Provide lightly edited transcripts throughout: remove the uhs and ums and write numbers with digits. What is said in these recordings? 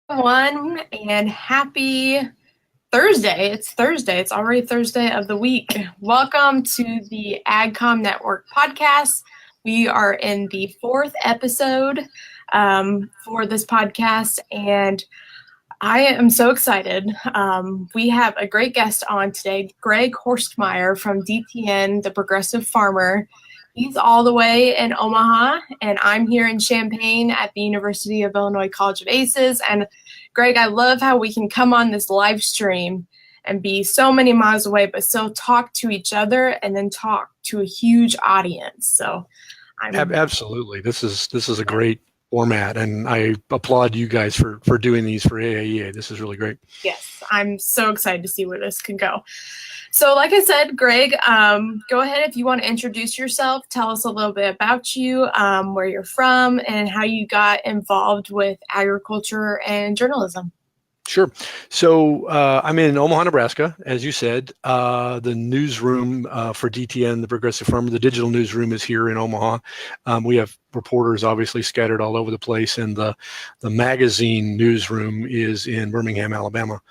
Everyone, and happy Thursday. It's Thursday. It's already Thursday of the week. Welcome to the AgCom Network podcast. We are in the fourth episode for this podcast, and I am so excited. We have a great guest on today, Greg Horstmeyer from DTN, the Progressive Farmer. He's all the way in Omaha, and I'm here in Champaign at the University of Illinois College of Aces. And Greg, I love how we can come on this live stream and be so many miles away, but still talk to each other and then talk to a huge audience. So Absolutely. This is a great format, and I applaud you guys for doing these for AAEA. This is really great. Yes, I'm so excited to see where this can go. So like I said, Greg, go ahead if you want to introduce yourself. Tell us a little bit about you, where you're from, and how you got involved with agriculture and journalism. Sure. So I'm in Omaha, Nebraska, as you said. The newsroom for DTN, the Progressive Farmer, the digital newsroom is here in Omaha. We have reporters obviously scattered all over the place, and the magazine newsroom is in Birmingham, Alabama.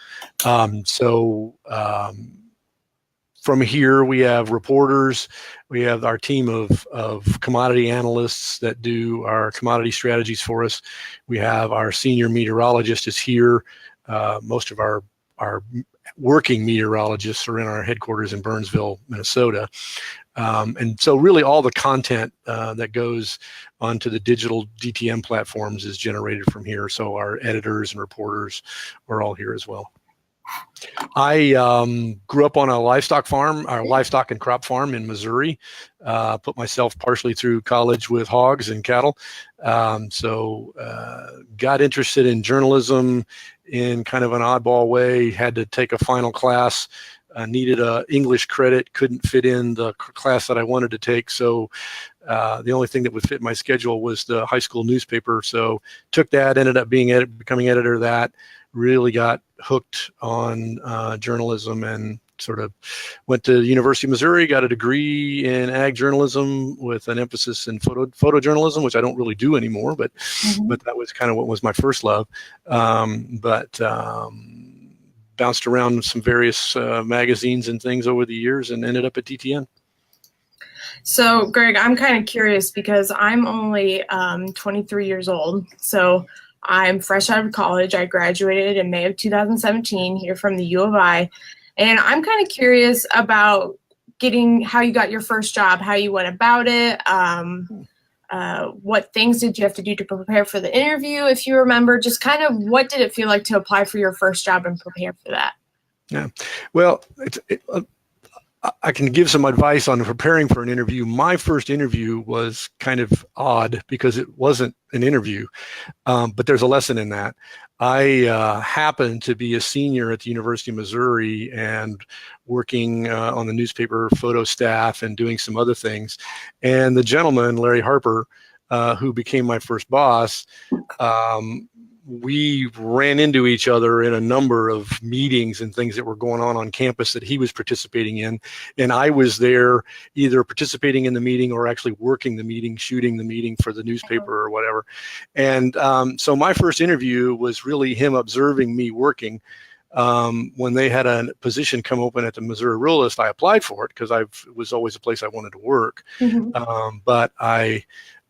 From here, we have reporters. We have our team of commodity analysts that do our commodity strategies for us. We have our senior meteorologist is here. Most of our working meteorologists are in our headquarters in Burnsville, Minnesota. And so really all the content that goes onto the digital DTM platforms is generated from here. So our editors and reporters are all here as well. I grew up on a livestock farm, or livestock and crop farm in Missouri. Put myself partially through college with hogs and cattle. Got interested in journalism in kind of an oddball way. Had to take a final class. Needed a English credit. Couldn't fit in the class that I wanted to take. So the only thing that would fit my schedule was the high school newspaper. So took that. Ended up becoming editor of that. Really got hooked on journalism and sort of went to University of Missouri, got a degree in ag journalism with an emphasis in photojournalism, which I don't really do anymore, but that was kind of what was my first love. Bounced around some various magazines and things over the years and ended up at DTN. So, Greg, I'm kind of curious because I'm only 23 years old. So I'm fresh out of college. I graduated in May of 2017 here from the U of I. And I'm kind of curious about how you got your first job, how you went about it, what things did you have to do to prepare for the interview, if you remember, just kind of what did it feel like to apply for your first job and prepare for that? Yeah, well, I can give some advice on preparing for an interview. My first interview was kind of odd because it wasn't an interview, but there's a lesson in that. I happened to be a senior at the University of Missouri and working on the newspaper photo staff and doing some other things. And the gentleman, Larry Harper, who became my first boss, we ran into each other in a number of meetings and things that were going on campus that he was participating in. And I was there either participating in the meeting or actually working the meeting, shooting the meeting for the newspaper or whatever. And so my first interview was really him observing me working. When they had a position come open at the Missouri Realist, I applied for it because it was always a place I wanted to work. But I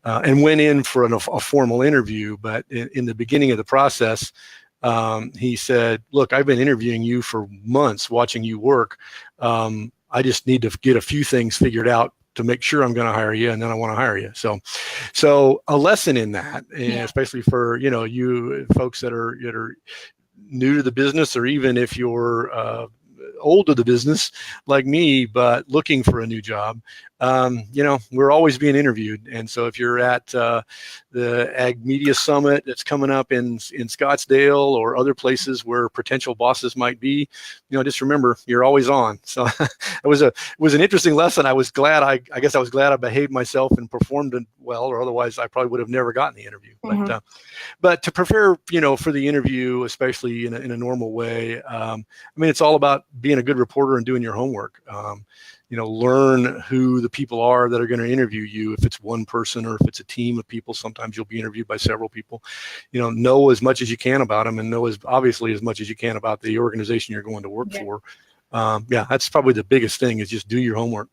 and went in for a formal interview. But in the beginning of the process, he said, look, I've been interviewing you for months, watching you work. I just need to get a few things figured out to make sure I'm going to hire you, and then I want to hire you. So a lesson in that, especially for, you folks that are new to the business, or even if you're old to the business like me, but looking for a new job, we're always being interviewed. And so if you're at the Ag Media Summit that's coming up in Scottsdale or other places where potential bosses might be, just remember you're always on. So it was an interesting lesson. I was glad. I guess I was glad I behaved myself and performed well, or otherwise I probably would have never gotten the interview. But to prepare, for the interview, especially in a normal way, it's all about being a good reporter and doing your homework. learn who the people are that are going to interview you. If it's one person or if it's a team of people, sometimes you'll be interviewed by several people. Know as much as you can about them, and know obviously as much as you can about the organization you're going to work for. That's probably the biggest thing, is just do your homework.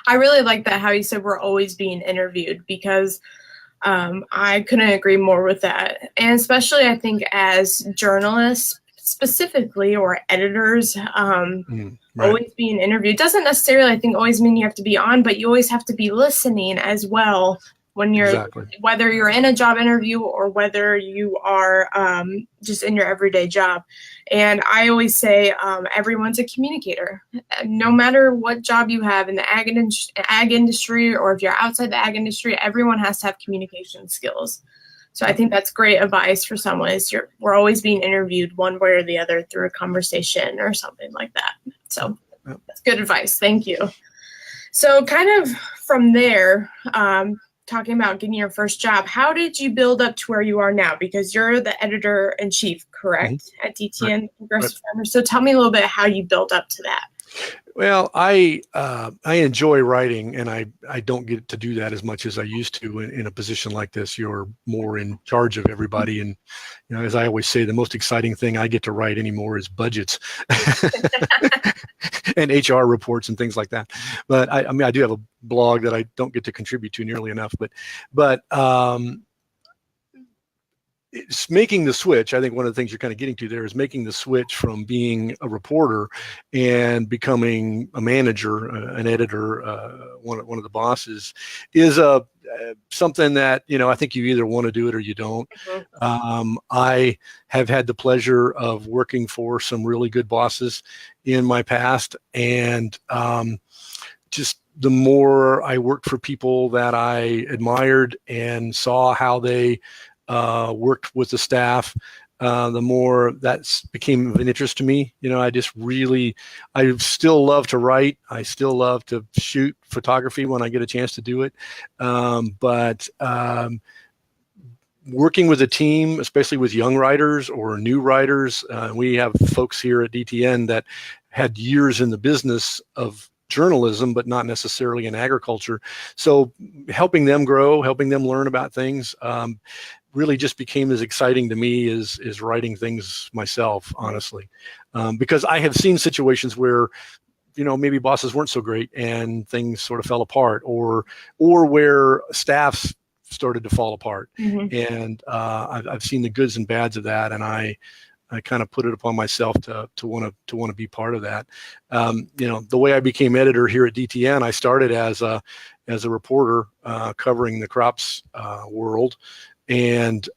I really like that, how you said we're always being interviewed, because I couldn't agree more with that. And especially, I think, as journalists specifically, or editors, Right. always being interviewed doesn't necessarily, I think, always mean you have to be on, but you always have to be listening as well when you're, Exactly. whether you're in a job interview or whether you are just in your everyday job. And I always say everyone's a communicator. No matter what job you have in the ag industry, or if you're outside the ag industry, everyone has to have communication skills. So I think that's great advice for someone, is we're always being interviewed one way or the other through a conversation or something like that. So that's good advice. Thank you. So kind of from there, talking about getting your first job, how did you build up to where you are now? Because you're the editor-in-chief, correct, at DTN Progressive Farmers. So tell me a little bit how you built up to that. Well, I enjoy writing, and I don't get to do that as much as I used to in a position like this. You're more in charge of everybody, and as I always say, the most exciting thing I get to write anymore is budgets and HR reports and things like that. But I do have a blog that I don't get to contribute to nearly enough. But it's making the switch. I think one of the things you're kind of getting to there is making the switch from being a reporter and becoming a manager, an editor, one of the bosses, is something that I think you either want to do it or you don't. I have had the pleasure of working for some really good bosses in my past, and just the more I worked for people that I admired and saw how they worked with the staff, the more that became of an interest to me. I still love to write. I still love to shoot photography when I get a chance to do it. But working with a team, especially with young writers or new writers, we have folks here at DTN that had years in the business of journalism, but not necessarily in agriculture. So helping them grow, helping them learn about things, really just became as exciting to me as writing things myself, honestly. Because I have seen situations where, maybe bosses weren't so great and things sort of fell apart, or where staffs started to fall apart. And I've seen the goods and bads of that, and I kind of put it upon myself to want to be part of that. The way I became editor here at DTN, I started as a reporter covering the crops world, and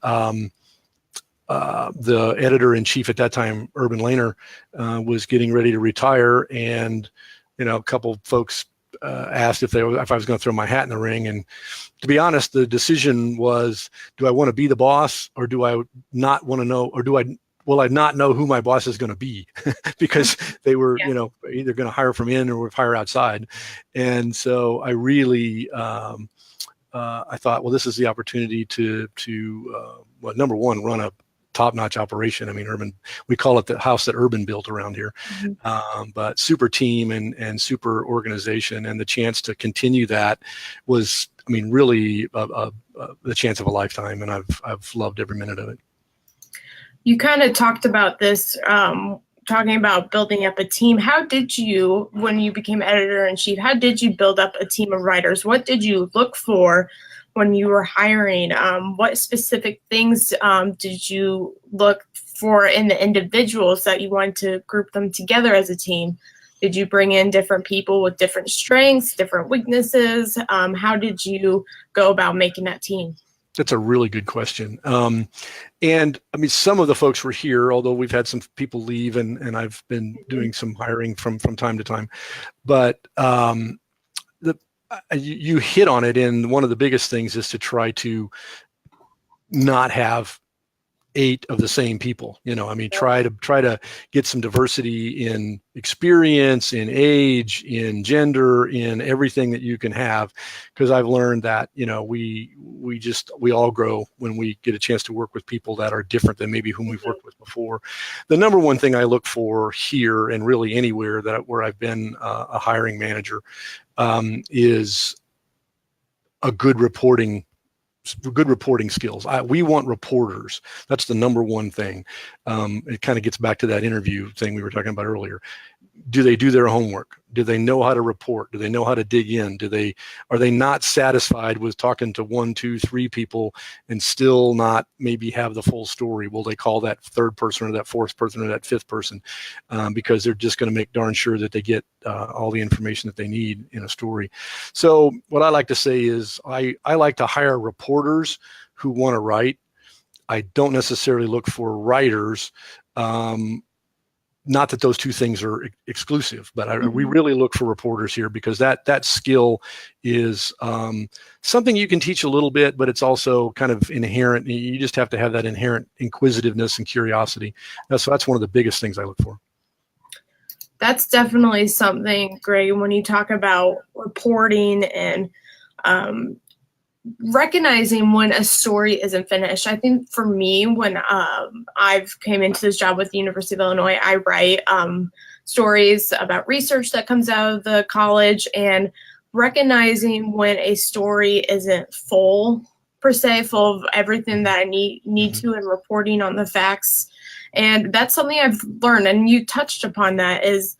the editor-in-chief at that time, Urban Lehner, was getting ready to retire, and a couple folks asked if I was going to throw my hat in the ring. And to be honest, the decision was, do I want to be the boss, or do I not want to know, or will I not know who my boss is going to be? Because they were, either going to hire from in or hire outside. And so I really, I thought, well, this is the opportunity to number one, run a top-notch operation. I mean, we call it the house that Urban built around here, but super team and super organization, and the chance to continue that was, really the chance of a lifetime, and I've loved every minute of it. You kind of talked about this, talking about building up a team. How did you, when you became editor-in-chief, how did you build up a team of writers? What did you look for when you were hiring? What specific things did you look for in the individuals that you wanted to group them together as a team? Did you bring in different people with different strengths, different weaknesses? How did you go about making that team? That's a really good question. And some of the folks were here, although we've had some people leave, and I've been doing some hiring from time to time. But you hit on it, and one of the biggest things is to try to not have 8 of the same people. I mean, try to get some diversity in experience, in age, in gender, in everything that you can have, because I've learned that we all grow when we get a chance to work with people that are different than maybe whom we've worked with before. The number one thing I look for here, and really anywhere where I've been a hiring manager, is a good reporting skills. We want reporters. That's the number one thing. It kind of gets back to that interview thing we were talking about earlier. Do they do their homework? Do they know how to report? Do they know how to dig in? Are they not satisfied with talking to 1, 2, 3 people and still not maybe have the full story? Will they call that third person or that fourth person or that fifth person because they're just going to make darn sure that they get all the information that they need in a story? So what I like to say is I like to hire reporters who want to write. I don't necessarily look for writers. Not that those two things are exclusive, but we really look for reporters here, because that skill is something you can teach a little bit, but it's also kind of inherent. You just have to have that inherent inquisitiveness and curiosity. So that's one of the biggest things I look for. That's definitely something, Greg, when you talk about reporting and recognizing when a story isn't finished. I think for me, when I've came into this job with the University of Illinois, I write stories about research that comes out of the college, and recognizing when a story isn't full, per se, full of everything that I need to, and reporting on the facts. And that's something I've learned, and you touched upon that, is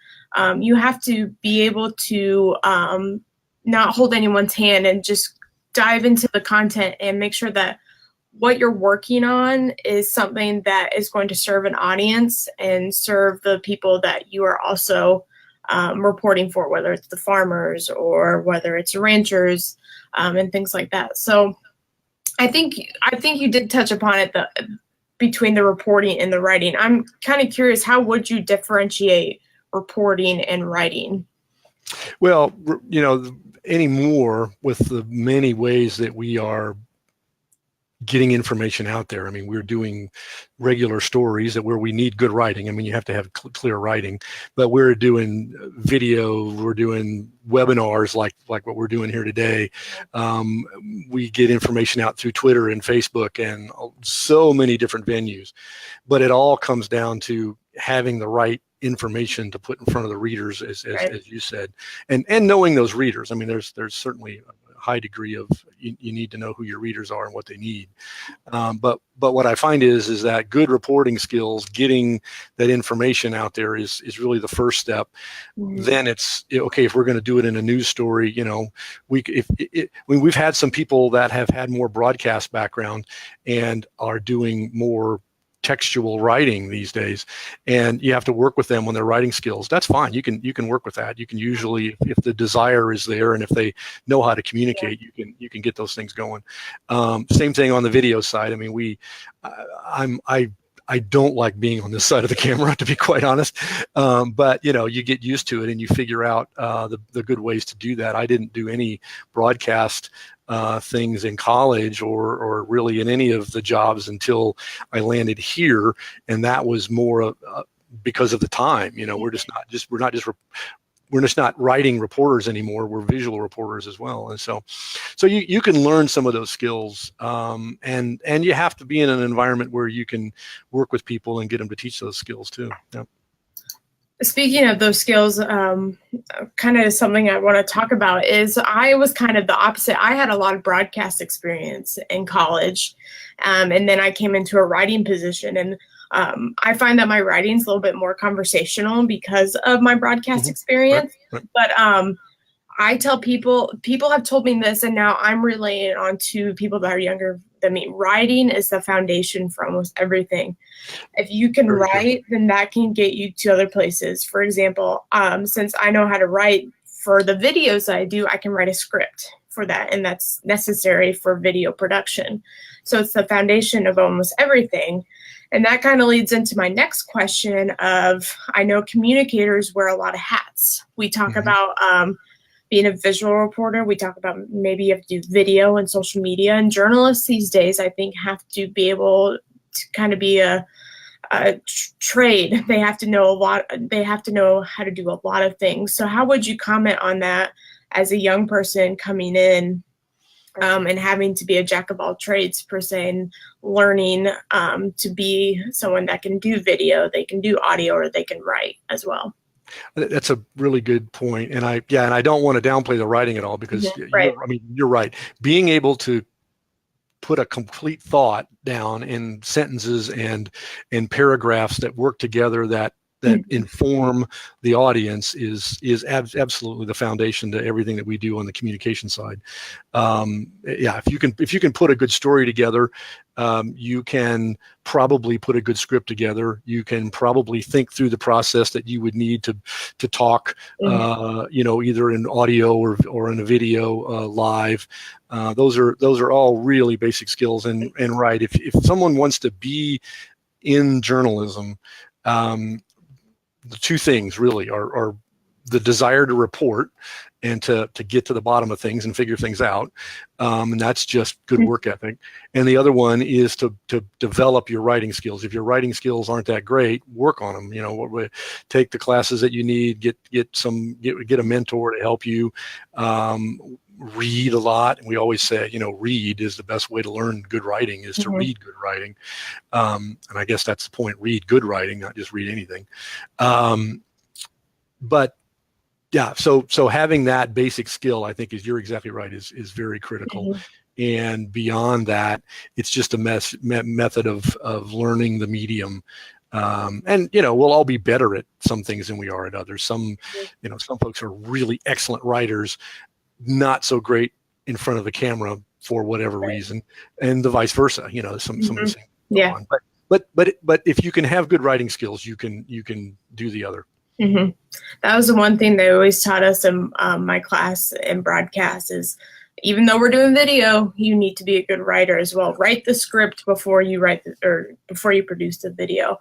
you have to be able to not hold anyone's hand and just dive into the content and make sure that what you're working on is something that is going to serve an audience and serve the people that you are also reporting for, whether it's the farmers or whether it's ranchers and things like that. So I think you did touch upon it between the reporting and the writing. I'm kind of curious, how would you differentiate reporting and writing? Well, anymore, with the many ways that we are getting information out there. I mean, we're doing regular stories where we need good writing. I mean, you have to have clear writing, but we're doing video, we're doing webinars like what we're doing here today. We get information out through Twitter and Facebook and so many different venues, but it all comes down to having the right information to put in front of the readers, as you said, and knowing those readers. I mean, there's certainly a high degree of you need to know who your readers are and what they need. But what I find is that good reporting skills, getting that information out there is really the first step. Mm-hmm. Then it's okay if we're going to do it in a news story. We've had some people that have had more broadcast background and are doing more textual writing these days, and you have to work with them on their writing skills. That's fine. You can work with that. You can usually, if the desire is there and if they know how to communicate, you can get those things going. Same thing on the video side. I mean, I don't like being on this side of the camera, to be quite honest. But you get used to it and you figure out the good ways to do that. I didn't do any broadcast things in college or really in any of the jobs until I landed here, and that was more because of the time. We're just not writing reporters anymore. We're visual reporters as well, and so you can learn some of those skills, and you have to be in an environment where you can work with people and get them to teach those skills too. Yeah. Speaking of those skills, kind of something I want to talk about is I was kind of the opposite. I had a lot of broadcast experience in college, and then I came into a writing position, and I find that my writing is a little bit more conversational because of my broadcast experience. Right. But I tell people have told me this, and now I'm relaying it on to people that are younger than me. Writing is the foundation for almost everything. If you can write, then that can get you to other places. For example, since I know how to write for the videos I do, I can write a script for that, and that's necessary for video production. So it's the foundation of almost everything. And that kind of leads into my next question of, I know communicators wear a lot of hats. We talk about being a visual reporter. We talk about maybe you have to do video and social media. And journalists these days, I think, have to be able to kind of be a trade. They have to know a lot. They have to know how to do a lot of things. So how would you comment on that as a young person coming in and having to be a jack of all trades per se, and learning to be someone that can do video, they can do audio, or they can write as well? That's a really good point. And I don't want to downplay the writing at all, because Right. you're right. Being able to put a complete thought down in sentences and in paragraphs that work together, that inform the audience, is absolutely the foundation to everything that we do on the communication side. If you can put a good story together, you can probably put a good script together. You can probably think through the process that you would need to talk, either in audio or in a video live. Those are all really basic skills. And right, if someone wants to be in journalism, the two things really are the desire to report and to get to the bottom of things and figure things out. And that's just good work ethic. And the other one is to develop your writing skills. If your writing skills aren't that great, work on them. Take the classes that you need, get a mentor to help you. Read a lot. And we always say, read is the best way to learn good writing, is to read good writing. And I guess that's the point, read good writing, not just read anything. But yeah, so having that basic skill, I think, you're exactly right, is very critical. And beyond that, it's just a method of learning the medium. And we'll all be better at some things than we are at others. Some folks are really excellent writers, not so great in front of the camera for whatever reason, and the vice versa. Some of the same. Yeah. But if you can have good writing skills, you can do the other. That was the one thing they always taught us in my class in broadcast, is even though we're doing video, you need to be a good writer as well. Write the script before you before you produce the video.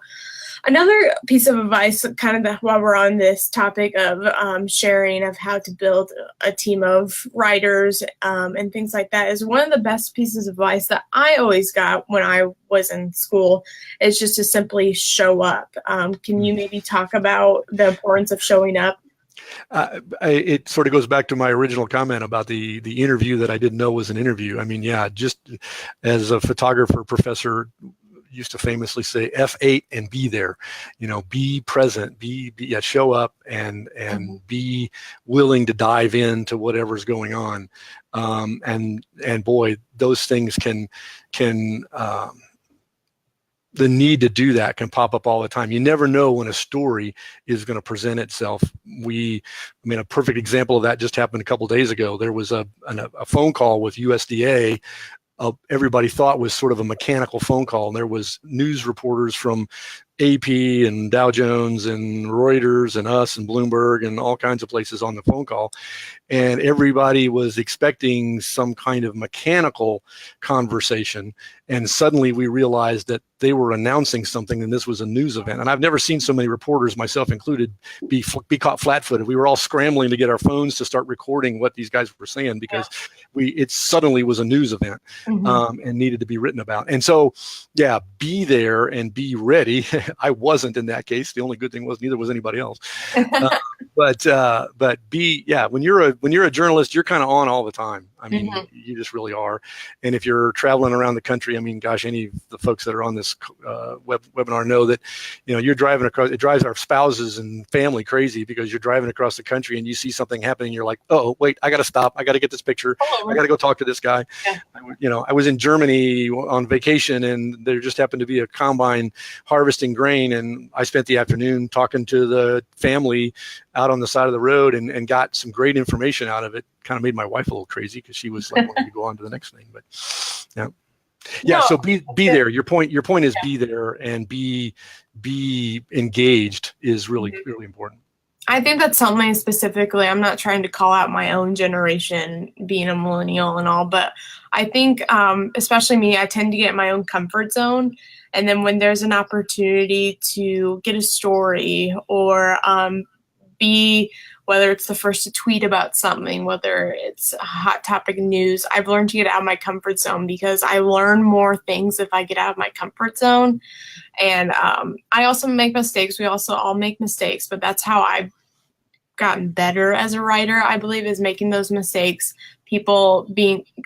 Another piece of advice, kind of while we're on this topic of sharing of how to build a team of writers and things like that, is one of the best pieces of advice that I always got when I was in school is just to simply show up. Can you maybe talk about the importance of showing up? It sort of goes back to my original comment about the interview that I didn't know was an interview. I mean, just as a photographer professor used to famously say, F8 and be there, be present, show up and be willing to dive into whatever's going on. And boy, those things can the need to do that can pop up all the time. You never know when a story is going to present itself. A perfect example of that just happened a couple of days ago. There was a phone call with USDA. Everybody thought was sort of a mechanical phone call, and there was news reporters from AP and Dow Jones and Reuters and us and Bloomberg and all kinds of places on the phone call. And everybody was expecting some kind of mechanical conversation. And suddenly we realized that they were announcing something, and this was a news event. And I've never seen so many reporters, myself included, be caught flat-footed. We were all scrambling to get our phones to start recording what these guys were saying, because it suddenly was a news event and needed to be written about. And so, be there and be ready. I wasn't in that case. The only good thing was neither was anybody else. But when you're a journalist, you're kind of on all the time. I mean, you just really are. And if you're traveling around the country, I mean, gosh, any of the folks that are on this webinar know that, you're driving across. It drives our spouses and family crazy, because you're driving across the country and you see something happening. You're like, oh, wait, I got to stop. I got to get this picture. I got to go talk to this guy. Yeah. I was in Germany on vacation, and there just happened to be a combine harvesting grain, and I spent the afternoon talking to the family out on the side of the road and got some great information out of it. Kind of made my wife a little crazy, because she was like wanting to go on to the next thing. But so be there. Your point is be there and be engaged is really really important. I think that's something specifically. I'm not trying to call out my own generation, being a millennial and all, but I think especially me, I tend to get in my own comfort zone. And then when there's an opportunity to get a story or be whether it's the first to tweet about something, whether it's a hot topic news. I've learned to get out of my comfort zone because I learn more things if I get out of my comfort zone. And I also make mistakes. We also all make mistakes, but that's how I've gotten better as a writer, I believe, is making those mistakes, people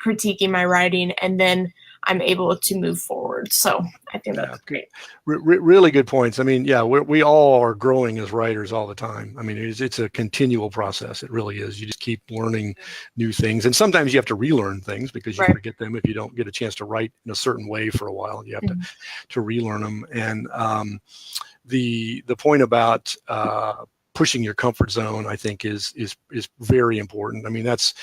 critiquing my writing, and then I'm able to move forward. So I think that's great. Really good points. I mean, yeah, we all are growing as writers all the time. I mean, it's a continual process. It really is. You just keep learning new things. And sometimes you have to relearn things because you forget them if you don't get a chance to write in a certain way for a while. You have to relearn them. And the point about pushing your comfort zone, I think, is very important. I mean, that's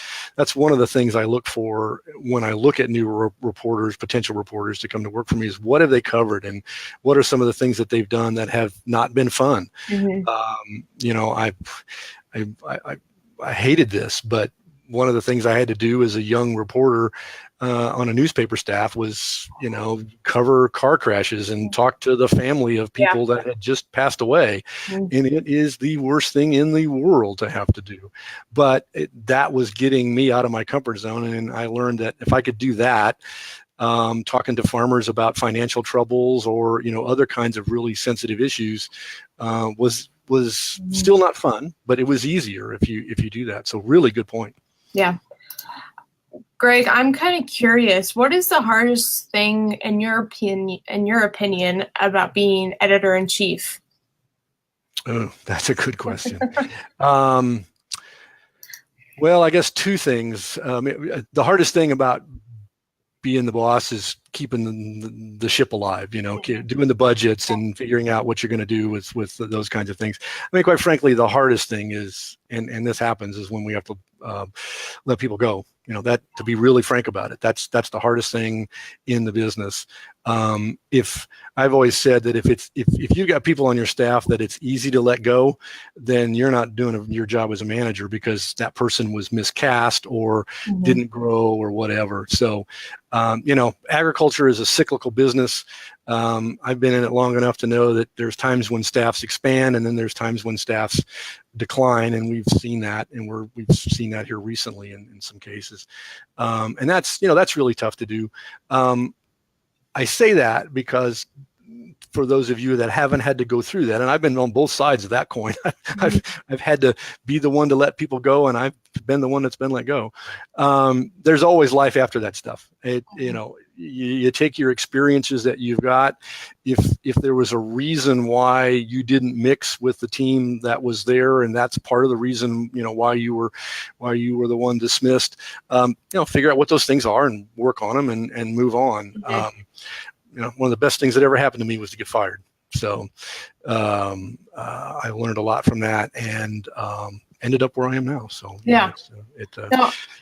one of the things I look for when I look at new reporters, potential reporters to come to work for me, is what have they covered and what are some of the things that they've done that have not been fun. You know, I hated this, but one of the things I had to do as a young reporter on a newspaper staff was, you know, cover car crashes and talk to the family of people that had just passed away. And it is the worst thing in the world to have to do. But that was getting me out of my comfort zone. And I learned that if I could do that, talking to farmers about financial troubles or, you know, other kinds of really sensitive issues was still not fun, but it was easier if you do that. So really good point. Yeah. Greg, I'm kind of curious, what is the hardest thing in your opinion about being editor-in-chief? Oh, that's a good question. Well, I guess two things. The hardest thing about being the boss is keeping the ship alive, you know, doing the budgets and figuring out what you're going to do with those kinds of things. I mean, quite frankly, the hardest thing is, and this happens, is when we have to let people go. You know, that, to be really frank about it, that's the hardest thing in the business. If I've always said that if you've got people on your staff that it's easy to let go, then you're not doing your job as a manager, because that person was miscast or didn't grow or whatever. So, you know, agriculture is a cyclical business. I've been in it long enough to know that there's times when staffs expand and then there's times when staffs decline, and we've seen that, and we've seen that here recently in some cases. And that's, you know, that's really tough to do. I say that because for those of you that haven't had to go through that, and I've been on both sides of that coin, I've had to be the one to let people go, and I've been the one that's been let go. There's always life after that stuff. You know, you take your experiences that you've got. If there was a reason why you didn't mix with the team that was there, and that's part of the reason, you know, why you were the one dismissed, you know, figure out what those things are and work on them and move on. You know, one of the best things that ever happened to me was to get fired. So I learned a lot from that, and ended up where I am now. So yeah,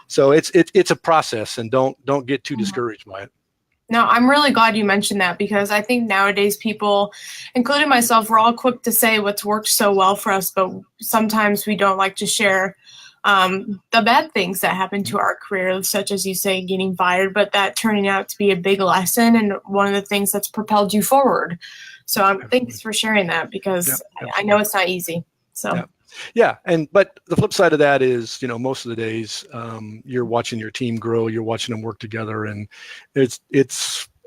so it's a process, and don't get too discouraged by it. No, I'm really glad you mentioned that, because I think nowadays people, including myself, we're all quick to say what's worked so well for us, but sometimes we don't like to share the bad things that happen to our career, such as you say, getting fired, but that turning out to be a big lesson and one of the things that's propelled you forward. So thanks for sharing that, because I know it's not easy. So. Yeah. But the flip side of that is, you know, most of the days you're watching your team grow, you're watching them work together, and it's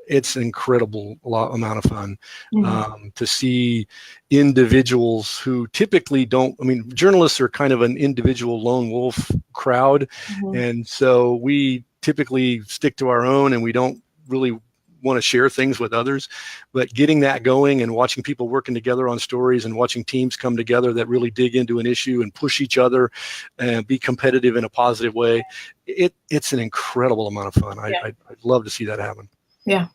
an incredible amount of fun to see individuals who typically don't. I mean, journalists are kind of an individual lone wolf crowd, and so we typically stick to our own, and we don't really want to share things with others. But getting that going and watching people working together on stories and watching teams come together that really dig into an issue and push each other and be competitive in a positive way, it's an incredible amount of fun. I'd love to see that happen. Yeah.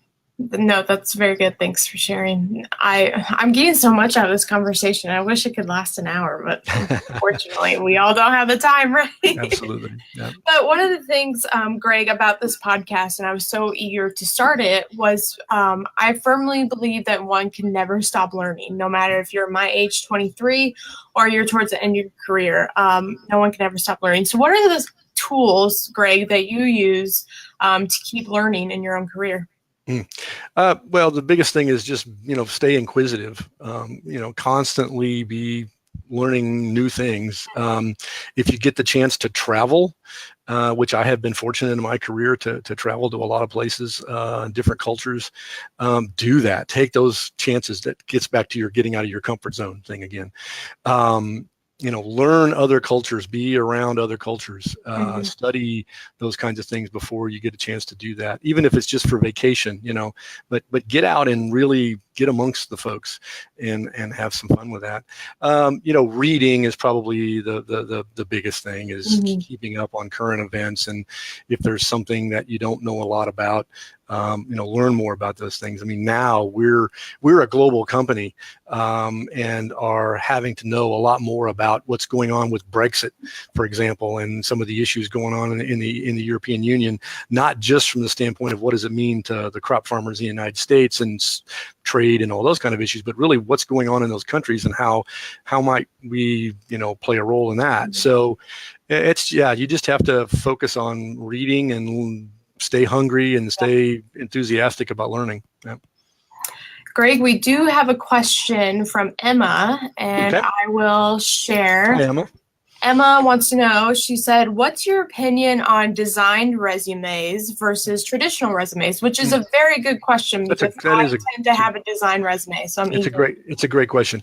No, that's very good. Thanks for sharing. I'm getting so much out of this conversation. I wish it could last an hour, but unfortunately, we all don't have the time, right? Absolutely. Yeah. But one of the things, Greg, about this podcast, and I was so eager to start it, was I firmly believe that one can never stop learning, no matter if you're my age, 23, or you're towards the end of your career. No one can ever stop learning. So what are the tools, Greg, that you use to keep learning in your own career? Well, the biggest thing is just, you know, stay inquisitive, you know, constantly be learning new things. If you get the chance to travel, which I have been fortunate in my career to travel to a lot of places, different cultures, do that. Take those chances. That gets back to your getting out of your comfort zone thing again. Learn other cultures, be around other cultures, study those kinds of things before you get a chance to do that, even if it's just for vacation, but get out and really get amongst the folks and have some fun with that. Reading is probably the biggest thing, is keeping up on current events. And if there's something that you don't know a lot about, learn more about those things. I mean, now we're a global company, and are having to know a lot more about what's going on with Brexit, for example, and some of the issues going on in the European Union, not just from the standpoint of what does it mean to the crop farmers in the United States and trade and all those kind of issues, but really what's going on in those countries and how might we, play a role in that. So you just have to focus on reading and stay hungry and stay enthusiastic about learning. Yeah. Greg, we do have a question from Emma, and Okay. I will share. Hi, Emma. Emma wants to know, she said, what's your opinion on designed resumes versus traditional resumes? Which is a very good question, because I tend to have a design resume. So it's a great question.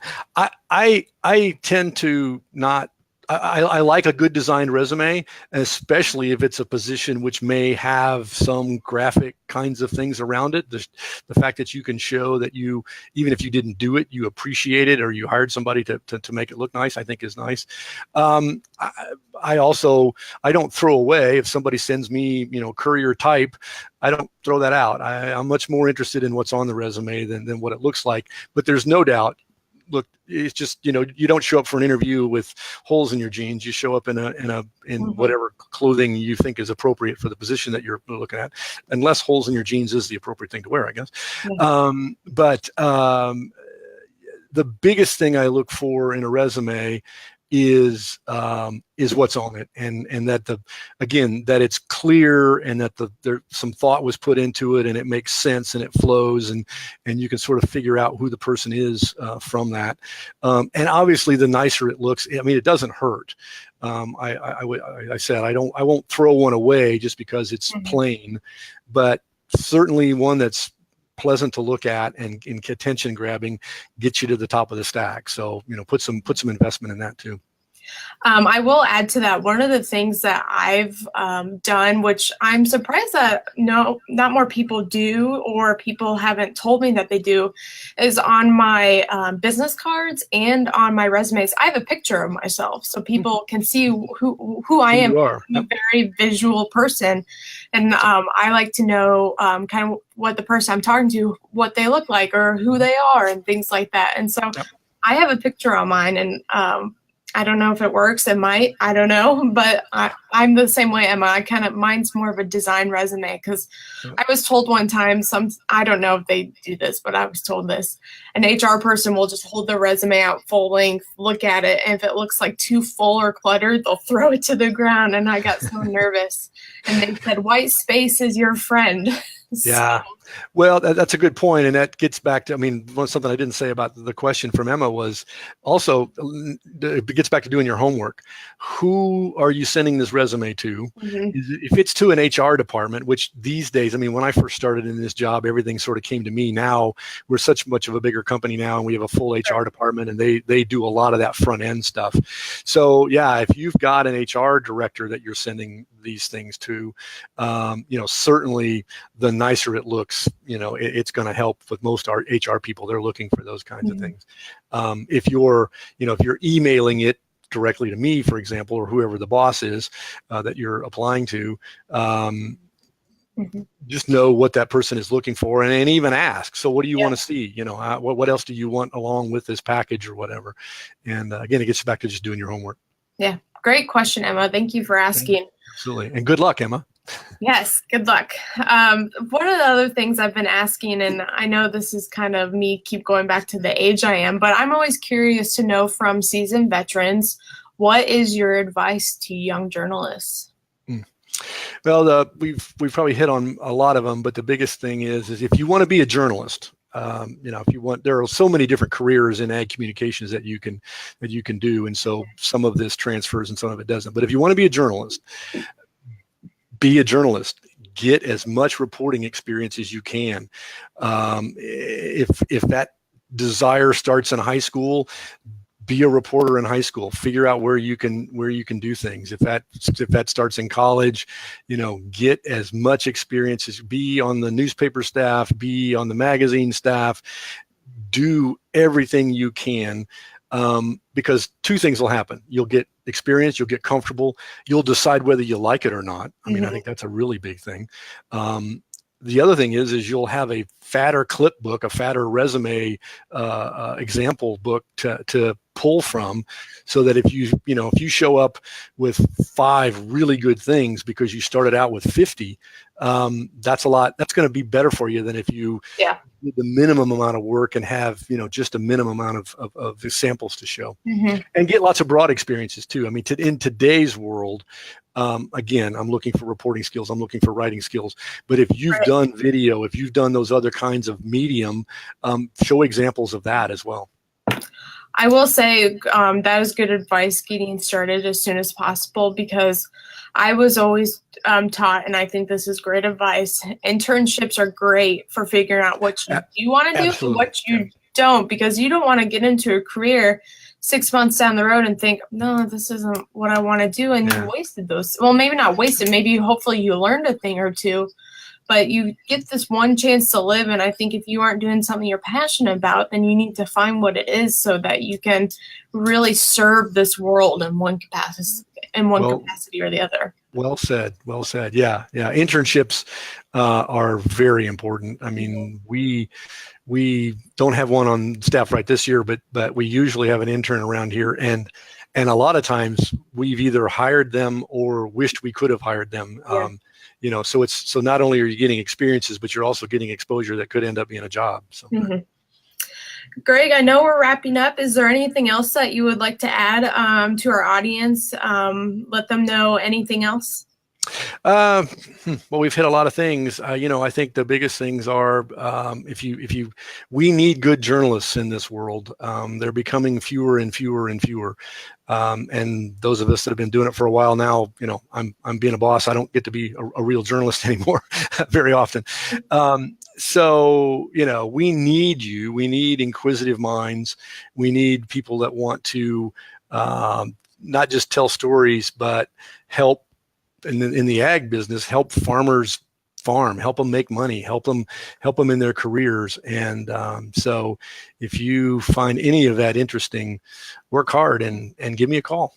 I tend to not. I like a good designed resume, especially if it's a position which may have some graphic kinds of things around it. The fact that you can show that you, even if you didn't do it, you appreciate it, or you hired somebody to make it look nice, I think is nice. I don't throw away, if somebody sends me, courier type, I don't throw that out. I'm much more interested in what's on the resume than what it looks like. But there's no doubt. Look, it's just, you don't show up for an interview with holes in your jeans. You show up in whatever clothing you think is appropriate for the position that you're looking at, unless holes in your jeans is the appropriate thing to wear, I guess. But the biggest thing I look for in a resume is what's on it, and that that it's clear, and that there some thought was put into it, and it makes sense, and it flows, and you can sort of figure out who the person is from that. And obviously, the nicer it looks, I mean, it doesn't hurt. I said I won't throw one away just because it's plain, but certainly one that's pleasant to look at and attention grabbing gets you to the top of the stack. So, put some investment in that too. I will add to that. One of the things that I've done, which I'm surprised that not more people do, or people haven't told me that they do, is on my business cards and on my resumes, I have a picture of myself, so people can see who I am. I'm a very visual person, and I like to know kind of what the person I'm talking to, what they look like, or who they are, and things like that. And so I have a picture on mine, and I don't know if it works. It might. I don't know. But I'm the same way, Emma. Mine's more of a design resume, because I was told one time, I don't know if they do this, but I was told this. An HR person will just hold their resume out full length, look at it, and if it looks like too full or cluttered, they'll throw it to the ground. And I got so nervous. And they said, white space is your friend. Yeah. Well, that's a good point. And that gets back to, something I didn't say about the question from Emma was also, it gets back to doing your homework. Who are you sending this resume to? If it's to an HR department, which these days, when I first started in this job, everything sort of came to me. Now we're such much of a bigger company now, and we have a full HR department, and they do a lot of that front end stuff. So yeah, if you've got an HR director that you're sending these things to, certainly the nicer it looks, it's going to help with most HR people. They're looking for those kinds of things. If you're emailing it directly to me, for example, or whoever the boss is that you're applying to, just know what that person is looking for, and even ask. So what do you want to see? What else do you want along with this package or whatever? And again, it gets back to just doing your homework. Yeah. Great question, Emma. Thank you for asking. Absolutely. And good luck, Emma. Yes, good luck. One of the other things I've been asking, and I know this is kind of me keep going back to the age I am, but I'm always curious to know from seasoned veterans, what is your advice to young journalists? Well, we've probably hit on a lot of them, but the biggest thing is if you want to be a journalist, if you want, there are so many different careers in ag communications that you can do, and so some of this transfers and some of it doesn't. But if you want to be a journalist, be a journalist. Get as much reporting experience as you can. If that desire starts in high school, be a reporter in high school. Figure out where you can do things. If that starts in college, get as much experience as, be on the newspaper staff, be on the magazine staff, do everything you can, because two things will happen. You'll get experience, you'll get comfortable, you'll decide whether you like it or not. I mean, I think that's a really big thing. The other thing is you'll have a fatter clip book, a fatter resume example book to pull from, so that if you show up with 5 really good things because you started out with 50, that's a lot. That's going to be better for you than if you do the minimum amount of work and have just a minimum amount of samples to show, and get lots of broad experiences too. I mean, in today's world, again, I'm looking for reporting skills, I'm looking for writing skills, but if you've done video, if you've done those other kinds of medium, show examples of that as well. I will say that is good advice, getting started as soon as possible, because I was always taught, and I think this is great advice, internships are great for figuring out what you do want to do and what you don't, because you don't want to get into a career 6 months down the road and think, no, this isn't what I want to do, and you wasted those. Well, maybe not wasted, maybe hopefully you learned a thing or two, but you get this one chance to live. And I think if you aren't doing something you're passionate about, then you need to find what it is so that you can really serve this world in one capacity or the other. Well said. Well said. Yeah. Internships are very important. I mean, we don't have one on staff right this year, but we usually have an intern around here, and a lot of times we've either hired them or wished we could have hired them. So not only are you getting experiences, but you're also getting exposure that could end up being a job. So. Greg, I know we're wrapping up. Is there anything else that you would like to add to our audience? Let them know anything else? Well, we've hit a lot of things. I think the biggest things are, we need good journalists in this world. They're becoming fewer and fewer and fewer. And those of us that have been doing it for a while now, I'm being a boss. I don't get to be a real journalist anymore very often. So, we need you. We need inquisitive minds. We need people that want to not just tell stories, but help in the ag business, help farmers farm, help them make money, help them in their careers. And so if you find any of that interesting, work hard and give me a call.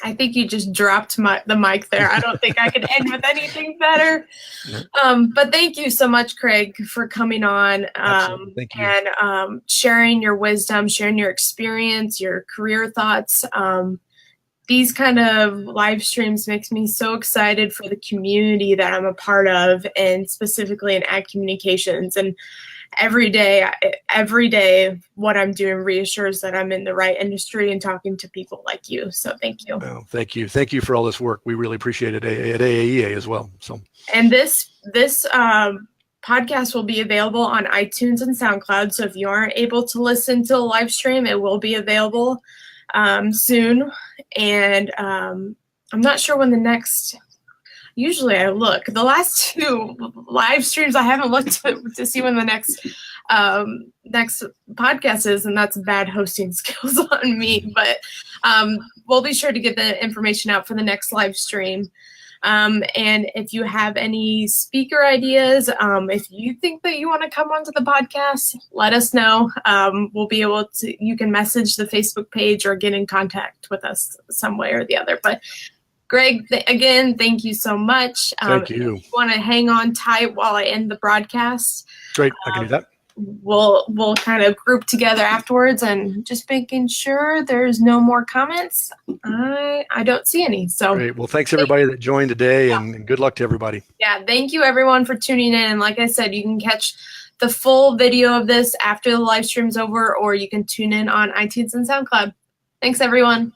I think you just dropped the mic there. I don't think I could end with anything better. But thank you so much, Craig, for coming on Thank you. And sharing your wisdom, sharing your experience, your career thoughts. These kind of live streams makes me so excited for the community that I'm a part of, and specifically in ag communications. And every day, what I'm doing reassures that I'm in the right industry and talking to people like you. So thank you. Well, thank you. Thank you for all this work. We really appreciate it at AAEA as well. So, and this podcast will be available on iTunes and SoundCloud. So if you aren't able to listen to the live stream, it will be available soon. And I'm not sure when the next. Usually I look. The last 2 live streams I haven't looked to see when the next podcast is, and that's bad hosting skills on me. But we'll be sure to get the information out for the next live stream. And if you have any speaker ideas, if you think that you want to come onto the podcast, let us know. We'll be able to. You can message the Facebook page or get in contact with us some way or the other. But Greg, again, thank you so much. Thank you. If you want to hang on tight while I end the broadcast. Great, I can do that. We'll kind of group together afterwards, and just making sure there's no more comments. I don't see any. So great. Well, thanks everybody that joined today, and good luck to everybody. Yeah, thank you everyone for tuning in. Like I said, you can catch the full video of this after the live stream's over, or you can tune in on iTunes and SoundCloud. Thanks everyone.